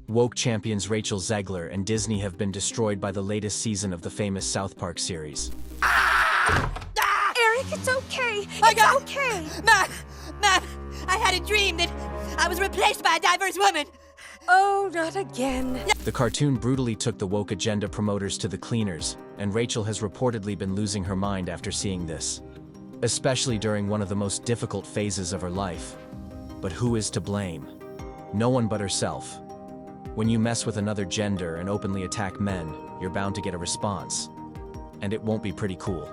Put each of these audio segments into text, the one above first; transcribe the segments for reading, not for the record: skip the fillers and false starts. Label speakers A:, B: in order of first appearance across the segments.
A: Woke champions Rachel Zegler and Disney have been destroyed by the latest season of the famous South Park series.
B: Eric, it's okay. Okay.
C: Mom, I had a dream that I was replaced by a diverse woman.
B: Oh, not again.
A: The cartoon brutally took the woke agenda promoters to the cleaners, and Rachel has reportedly been losing her mind after seeing this, especially during one of the most difficult phases of her life. But who is to blame? No one but herself. When you mess with another gender and openly attack men, you're bound to get a response. And it won't be pretty cool.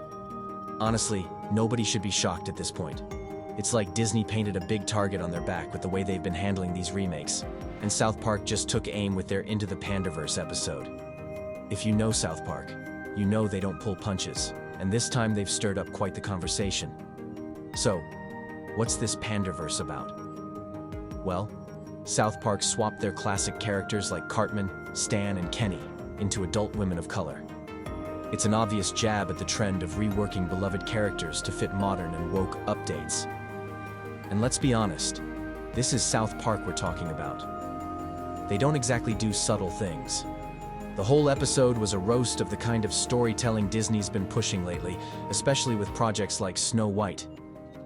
A: Honestly, nobody should be shocked at this point. It's like Disney painted a big target on their back with the way they've been handling these remakes, and South Park just took aim with their Into the Pandaverse episode. If you know South Park, you know they don't pull punches, and this time they've stirred up quite the conversation. So, what's this Pandaverse about? Well, South Park swapped their classic characters like Cartman, Stan, and Kenny into adult women of color. It's an obvious jab at the trend of reworking beloved characters to fit modern and woke updates. And let's be honest, this is South Park we're talking about. They don't exactly do subtle things. The whole episode was a roast of the kind of storytelling Disney's been pushing lately, especially with projects like Snow White.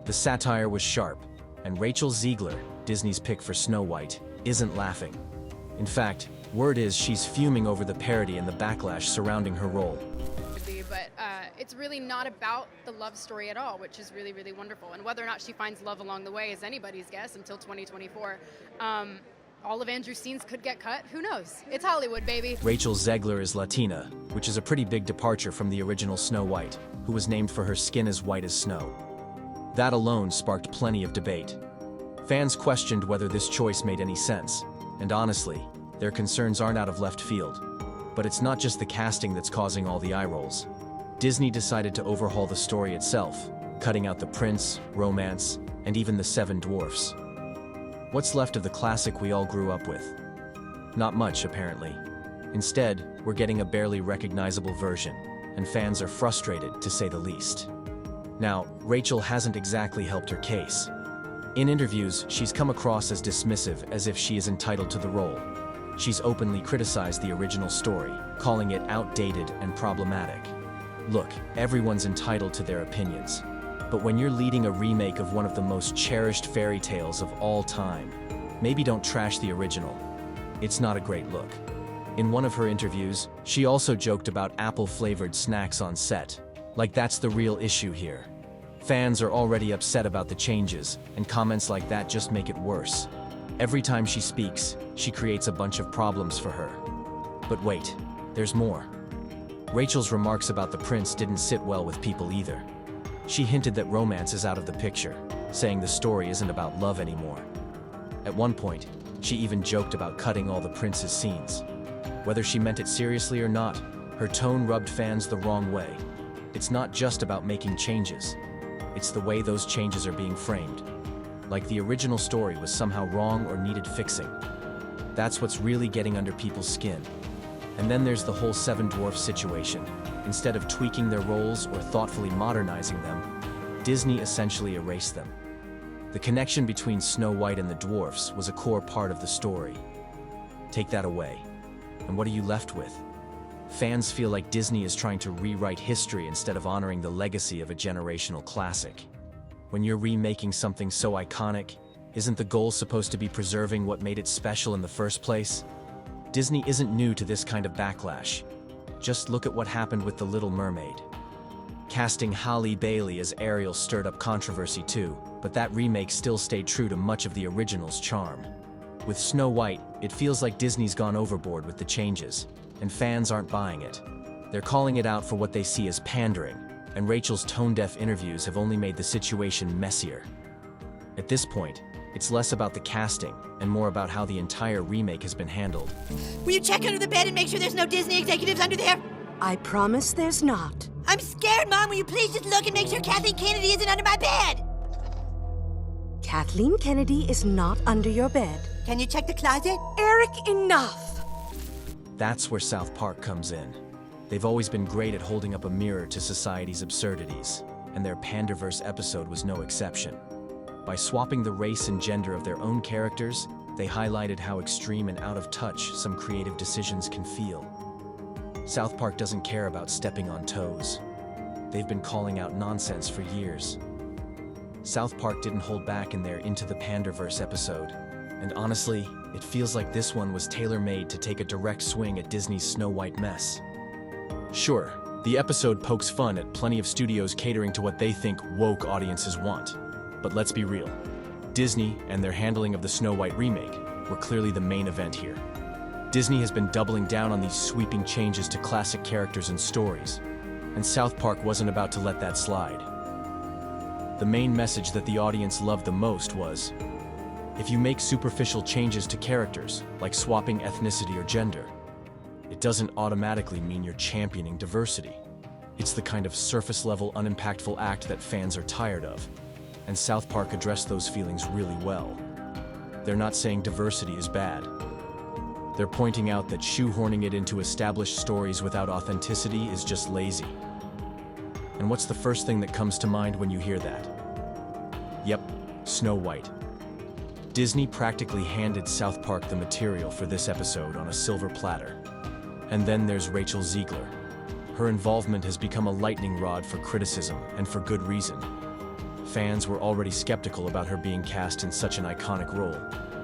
A: The satire was sharp, and Rachel Zegler, Disney's pick for Snow White, isn't laughing. In fact, word is she's fuming over the parody and the backlash surrounding her role.
D: But it's really not about the love story at all, which is really, really wonderful. And whether or not she finds love along the way is anybody's guess until 2024. All of Andrew's scenes could get cut. Who knows? It's Hollywood, baby.
A: Rachel Zegler is Latina, which is a pretty big departure from the original Snow White, who was named for her skin as white as snow. That alone sparked plenty of debate. Fans questioned whether this choice made any sense, and honestly, their concerns aren't out of left field. But it's not just the casting that's causing all the eye rolls. Disney decided to overhaul the story itself, cutting out the prince, romance, and even the 7 dwarfs. What's left of the classic we all grew up with? Not much, apparently. Instead, we're getting a barely recognizable version, and fans are frustrated, to say the least. Now, Rachel hasn't exactly helped her case. In interviews, she's come across as dismissive, as if she is entitled to the role. She's openly criticized the original story, calling it outdated and problematic. Look, everyone's entitled to their opinions. But when you're leading a remake of one of the most cherished fairy tales of all time, maybe don't trash the original. It's not a great look. In one of her interviews, she also joked about apple-flavored snacks on set. Like that's the real issue here. Fans are already upset about the changes, and comments like that just make it worse. Every time she speaks, she creates a bunch of problems for her. But wait, there's more. Rachel's remarks about the prince didn't sit well with people either. She hinted that romance is out of the picture, saying the story isn't about love anymore. At one point, she even joked about cutting all the prince's scenes. Whether she meant it seriously or not, her tone rubbed fans the wrong way. It's not just about making changes. It's the way those changes are being framed. Like the original story was somehow wrong or needed fixing. That's what's really getting under people's skin. And then there's the whole 7 dwarfs situation. Instead of tweaking their roles or thoughtfully modernizing them, Disney essentially erased them. The connection between Snow White and the dwarfs was a core part of the story. Take that away, and what are you left with? Fans feel like Disney is trying to rewrite history instead of honoring the legacy of a generational classic. When you're remaking something so iconic, isn't the goal supposed to be preserving what made it special in the first place? Disney isn't new to this kind of backlash. Just look at what happened with The Little Mermaid. Casting Halle Bailey as Ariel stirred up controversy too, but that remake still stayed true to much of the original's charm. With Snow White, it feels like Disney's gone overboard with the changes, and fans aren't buying it. They're calling it out for what they see as pandering, and Rachel's tone-deaf interviews have only made the situation messier. At this point, it's less about the casting and more about how the entire remake has been handled.
C: Will you check under the bed and make sure there's no Disney executives under there?
B: I promise there's not.
C: I'm scared, Mom. Will you please just look and make sure Kathleen Kennedy isn't under my bed?
B: Kathleen Kennedy is not under your bed.
C: Can you check the closet?
B: Eric, enough!
A: That's where South Park comes in. They've always been great at holding up a mirror to society's absurdities, and their Pandaverse episode was no exception. By swapping the race and gender of their own characters, They highlighted how extreme and out of touch some creative decisions can feel. South Park doesn't care about stepping on toes. They've been calling out nonsense for years. South Park didn't hold back in their Into the Panderverse episode, and honestly, it feels like this one was tailor-made to take a direct swing at Disney's Snow White mess. Sure, the episode pokes fun at plenty of studios catering to what they think woke audiences want. But let's be real. Disney and their handling of the Snow White remake were clearly the main event here. Disney has been doubling down on these sweeping changes to classic characters and stories, and South Park wasn't about to let that slide. The main message that the audience loved the most was, if you make superficial changes to characters, like swapping ethnicity or gender, it doesn't automatically mean you're championing diversity. It's the kind of surface-level, unimpactful act that fans are tired of, and South Park addressed those feelings really well. They're not saying diversity is bad. They're pointing out that shoehorning it into established stories without authenticity is just lazy. And what's the first thing that comes to mind when you hear that? Yep, Snow White. Disney practically handed South Park the material for this episode on a silver platter. And then there's Rachel Zegler. Her involvement has become a lightning rod for criticism, and for good reason. Fans were already skeptical about her being cast in such an iconic role,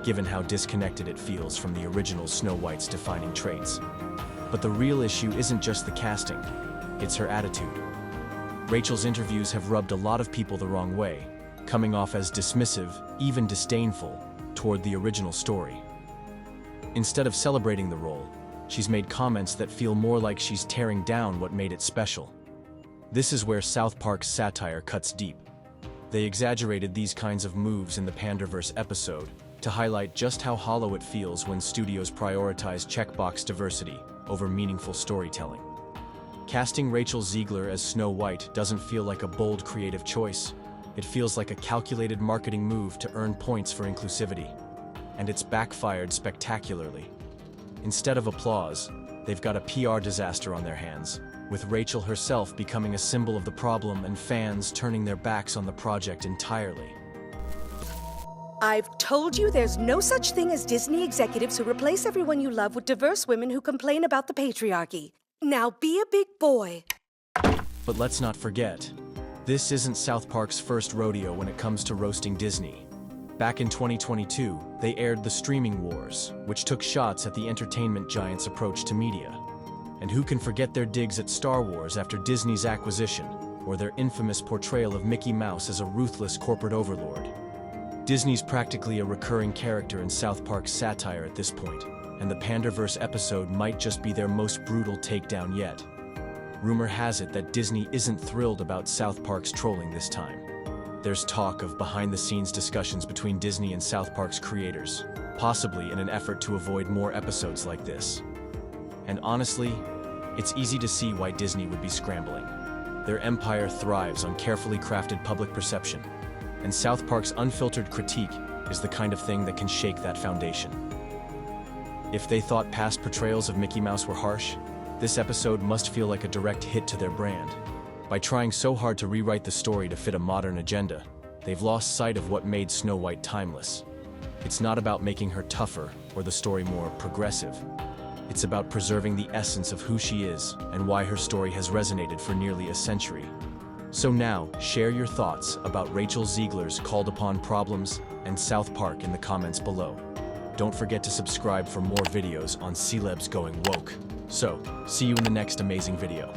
A: given how disconnected it feels from the original Snow White's defining traits. But the real issue isn't just the casting, it's her attitude. Rachel's interviews have rubbed a lot of people the wrong way, coming off as dismissive, even disdainful, toward the original story. Instead of celebrating the role, she's made comments that feel more like she's tearing down what made it special. This is where South Park's satire cuts deep. They exaggerated these kinds of moves in the Panderverse episode to highlight just how hollow it feels when studios prioritize checkbox diversity over meaningful storytelling. Casting Rachel Zegler as Snow White doesn't feel like a bold creative choice. It feels like a calculated marketing move to earn points for inclusivity. And it's backfired spectacularly. Instead of applause, they've got a PR disaster on their hands, with Rachel herself becoming a symbol of the problem and fans turning their backs on the project entirely.
B: I've told you there's no such thing as Disney executives who replace everyone you love with diverse women who complain about the patriarchy. Now be a big boy.
A: But let's not forget, this isn't South Park's first rodeo when it comes to roasting Disney. Back in 2022, they aired The Streaming Wars, which took shots at the entertainment giant's approach to media. And who can forget their digs at Star Wars after Disney's acquisition, or their infamous portrayal of Mickey Mouse as a ruthless corporate overlord? Disney's practically a recurring character in South Park's satire at this point, and the Panderverse episode might just be their most brutal takedown yet. Rumor has it that Disney isn't thrilled about South Park's trolling this time. There's talk of behind-the-scenes discussions between Disney and South Park's creators, possibly in an effort to avoid more episodes like this. And honestly, it's easy to see why Disney would be scrambling. Their empire thrives on carefully crafted public perception, and South Park's unfiltered critique is the kind of thing that can shake that foundation. If they thought past portrayals of Mickey Mouse were harsh, this episode must feel like a direct hit to their brand. By trying so hard to rewrite the story to fit a modern agenda, they've lost sight of what made Snow White timeless. It's not about making her tougher or the story more progressive. It's about preserving the essence of who she is and why her story has resonated for nearly a century. So now, share your thoughts about Rachel Zegler's Called Upon Problems and South Park in the comments below. Don't forget to subscribe for more videos on celebs going woke. So, see you in the next amazing video.